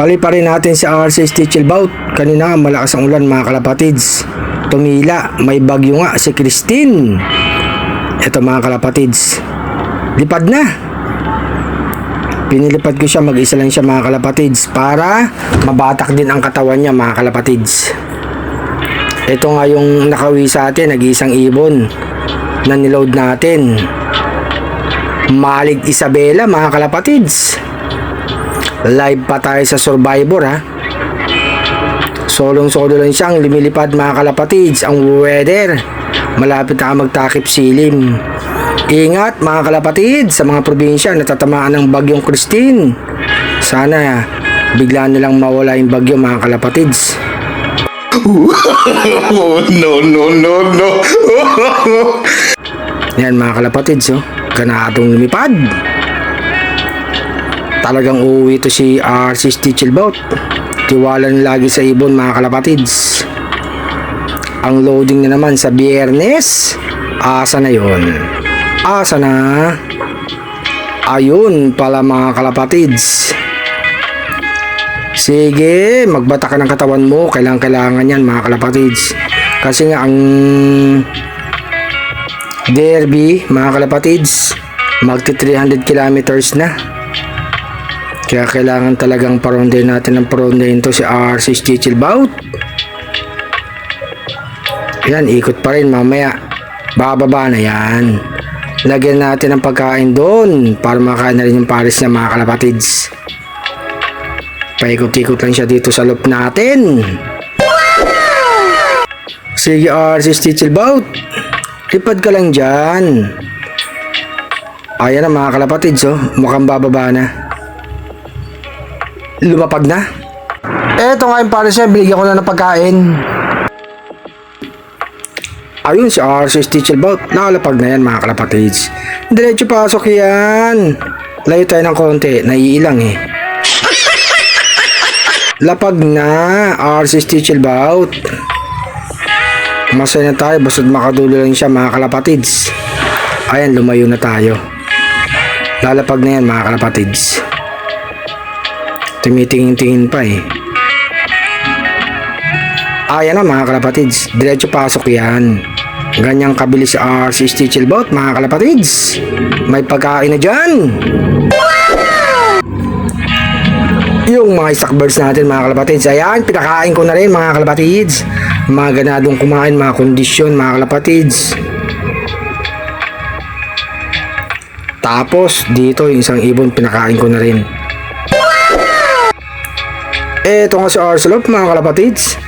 Pali pa rin natin si RC Stichelbout. Kanina malakas ang ulan mga kalapatids. Tumila, may bagyo nga si Christine. Ito mga kalapatids, lipad na. Pinilipad ko siya, mag-isa lang siya mga kalapatids, para mabatak din ang katawan niya mga kalapatids. Ito nga yung nakawi sa atin, nag-iisang ibon na niload natin. Malig Isabela mga kalapatids. Live pa tayo sa Survivor ha. Solong-solo lang siyang lumilipad mga kalapatids. Ang weather, malapit na magtakip silim. Ingat mga kalapatids sa mga probinsya na tatamaan ng bagyong Christine. Sana bigla nilang mawala yung bagyo mga kalapatids. No. Yan mga kalapatids, oh, ganadong lumipad. Talagang uuwi to si RC Stichelbout. Tiwala na lagi sa ibon mga kalapatids. Ang loading na naman sa Biyernes. Asa na yon? Asa na? Ayun pala mga kalapatids. Sige, magbata ka ng katawan mo. Kailangan yan mga kalapatids. Kasi nga ang derby mga kalapatids, magti 300 kilometers na. Kaya kailangan talagang parondahin natin ng parondahin to si RC Stichelbout. Yan, ikot pa rin mamaya. Bababa na yan. Lagyan natin ng pagkain doon para makain na rin yung pares niya mga kalapatids. Paikot-ikot lang siya dito sa loop natin. Sige RC Stichelbout, lipad ka lang dyan. Ayan na mga kalapatids, oh, mukhang bababa na. Lumapag na. Eto nga yung pares niya, binigyan ko na ng pagkain. Ayun si RC Stichelbout, nakalapag na yan mga kalapatids. Diretso pasok yan. Layo tayo ng konti, naiilang eh. Lapag na RC Stichelbout. Masaya na tayo, basta makadulo lang siya mga kalapatids. Ayan, lumayo na tayo. Lalapag na yan mga kalapatids. Tumitingin-tingin pa eh. Ayan na mga kalapatids, diretso pasok yan. Ganyang kabilis RC Stichelbout mga kalapatids. May pagkain na dyan. Yung mga stockbirds natin mga kalapatids, ayan, pinakain ko na rin mga kalapatids. Mga ganadong kumain, mga kondisyon mga kalapatids. Tapos dito yung isang ibon pinakain ko na rin. Eto nga si Arcelot mga kalapatids.